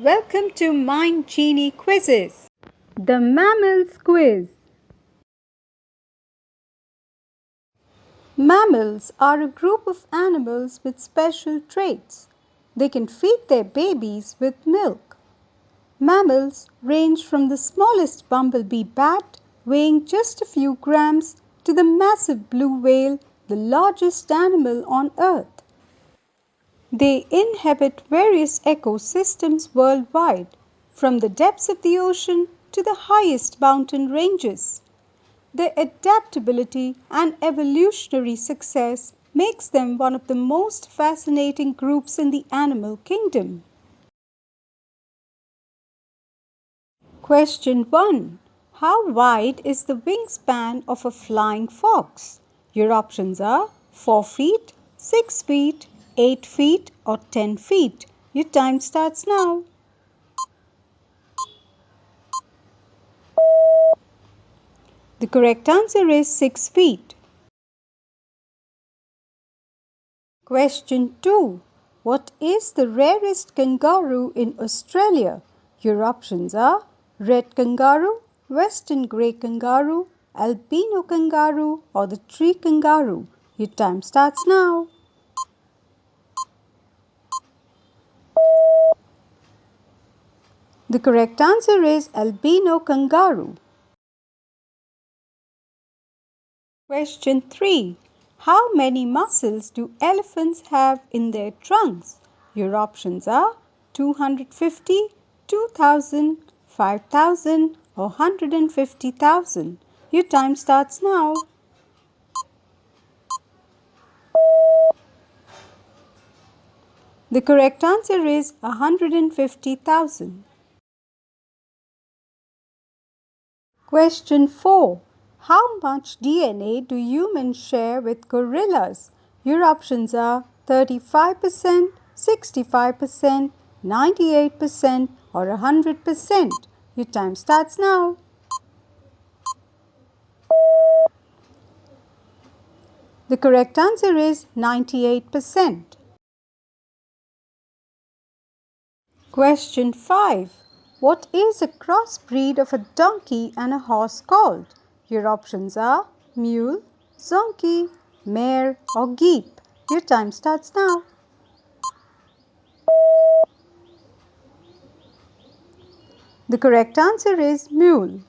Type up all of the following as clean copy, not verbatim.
Welcome to Mind Genie Quizzes. The Mammals Quiz. Mammals are a group of animals with special traits. They can feed their babies with milk. Mammals range from the smallest bumblebee bat, weighing just a few grams, to the massive blue whale, the largest animal on Earth. They inhabit various ecosystems worldwide, from the depths of the ocean to the highest mountain ranges. Their adaptability and evolutionary success makes them one of the most fascinating groups in the animal kingdom. Question 1. How wide is the wingspan of a flying fox? Your options are 4 feet, 6 feet, 8 feet or 10 feet. Your time starts now. The correct answer is 6 feet. Question 2. What is the rarest kangaroo in Australia? Your options are red kangaroo, western grey kangaroo, albino kangaroo or the tree kangaroo. Your time starts now. The correct answer is albino kangaroo. Question 3. How many muscles do elephants have in their trunks? Your options are 250, 2000, 5000 or 150,000. Your time starts now. The correct answer is 150,000. Question 4. How much DNA do humans share with gorillas? Your options are 35%, 65%, 98% or 100%. Your time starts now. The correct answer is 98%. Question 5. What is a crossbreed of a donkey and a horse called? Your options are mule, zonkey, mare or geep. Your time starts now. The correct answer is mule.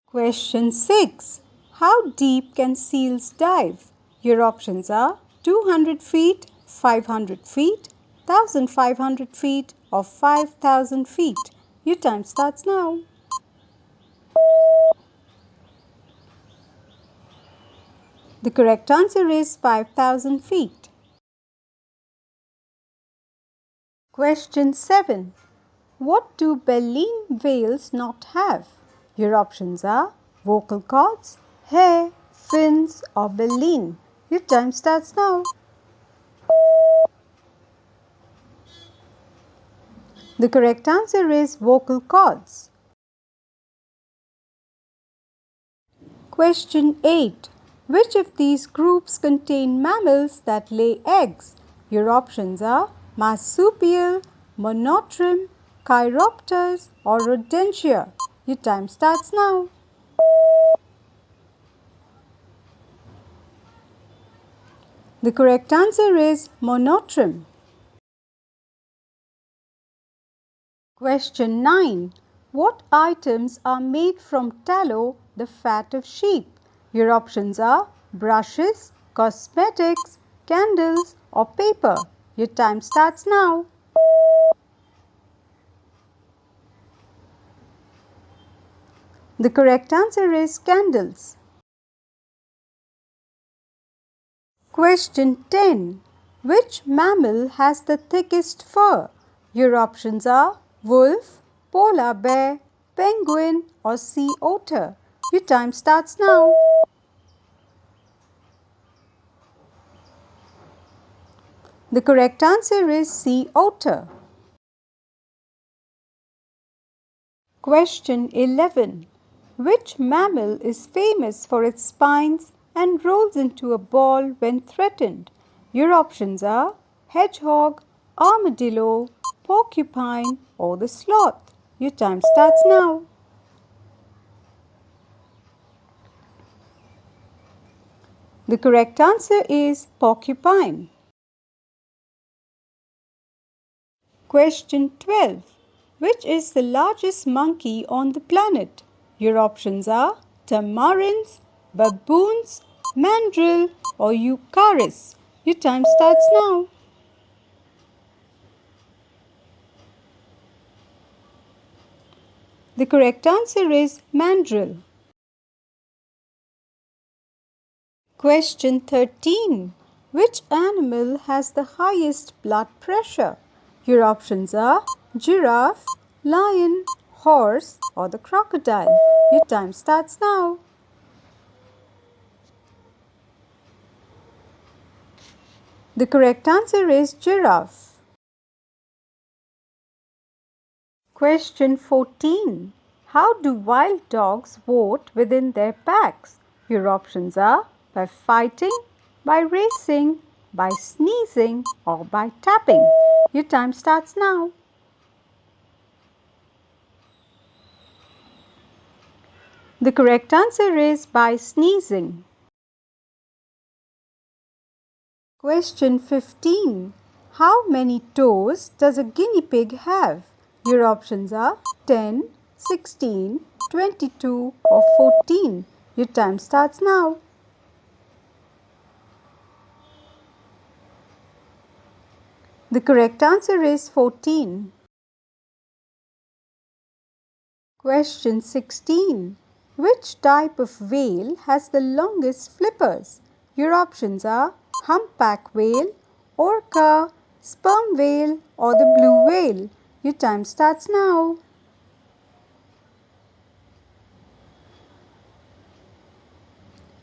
Question 6. How deep can seals dive? Your options are 200 feet, 500 feet, 1500 feet or 5000 feet. Your time starts now. The correct answer is 5000 feet. Question 7. What do baleen whales not have? Your options are vocal cords, hair, fins or baleen. Your time starts now. The correct answer is vocal cords. Question 8. Which of these groups contain mammals that lay eggs? Your options are marsupial, monotremes, chiropters or rodentia. Your time starts now. The correct answer is monotreme. Question 9. What items are made from tallow, the fat of sheep? Your options are brushes, cosmetics, candles or paper. Your time starts now. The correct answer is candles. Question 10. Which mammal has the thickest fur? Your options are wolf, polar bear, penguin or sea otter. Your time starts now. The correct answer is sea otter. Question 11. Which mammal is famous for its spines and rolls into a ball when threatened? Your options are hedgehog, armadillo, porcupine, or the sloth? Your time starts now. The correct answer is porcupine. Question 12. Which is the largest monkey on the planet? Your options are tamarins, baboons, mandrill, or eucharis. Your time starts now. The correct answer is mandrill. Question 13. Which animal has the highest blood pressure? Your options are giraffe, lion, horse, or the crocodile. Your time starts now. The correct answer is giraffe. Question 14. How do wild dogs vote within their packs? Your options are by fighting, by racing, by sneezing, or by tapping. Your time starts now. The correct answer is by sneezing. Question 15. How many toes does a guinea pig have? Your options are 10, 16, 22, or 14. Your time starts now. The correct answer is 14. Question 16. Which type of whale has the longest flippers? Your options are humpback whale, orca, sperm whale, or the blue whale. Your time starts now.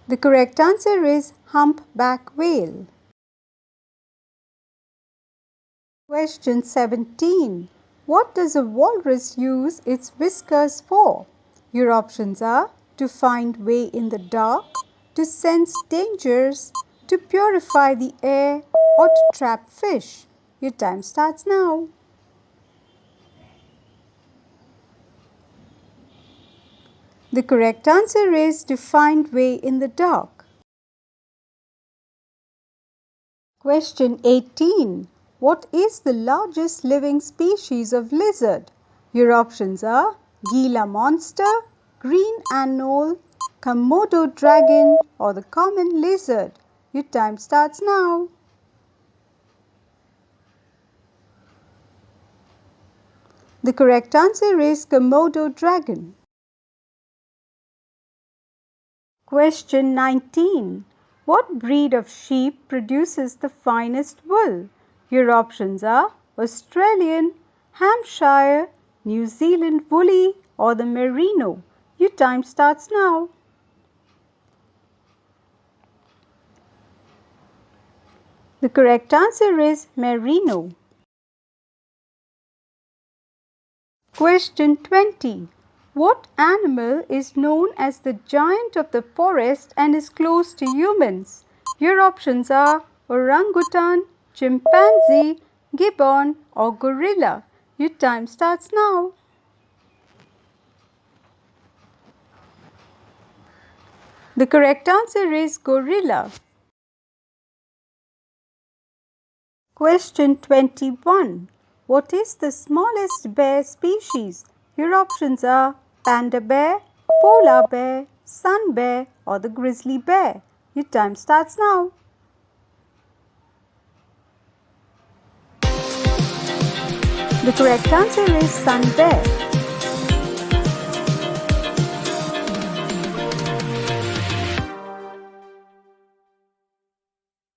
The correct answer is humpback whale. Question 17. What does a walrus use its whiskers for? Your options are to find way in the dark, to sense dangers, to purify the air, or to trap fish. Your time starts now. The correct answer is to find way in the dark. Question 18. What is the largest living species of lizard? Your options are Gila monster, green anole, Komodo dragon, or the common lizard. Your time starts now. The correct answer is Komodo dragon. Question 19. What breed of sheep produces the finest wool? Your options are Australian, Hampshire, New Zealand woolly, or the merino. Your time starts now. The correct answer is merino. Question 20. What animal is known as the giant of the forest and is close to humans? Your options are orangutan, chimpanzee, gibbon, or gorilla. Your time starts now. The correct answer is gorilla. Question 21. What is the smallest bear species? Your options are panda bear, polar bear, sun bear, or the grizzly bear. Your time starts now. The correct answer is sun bear.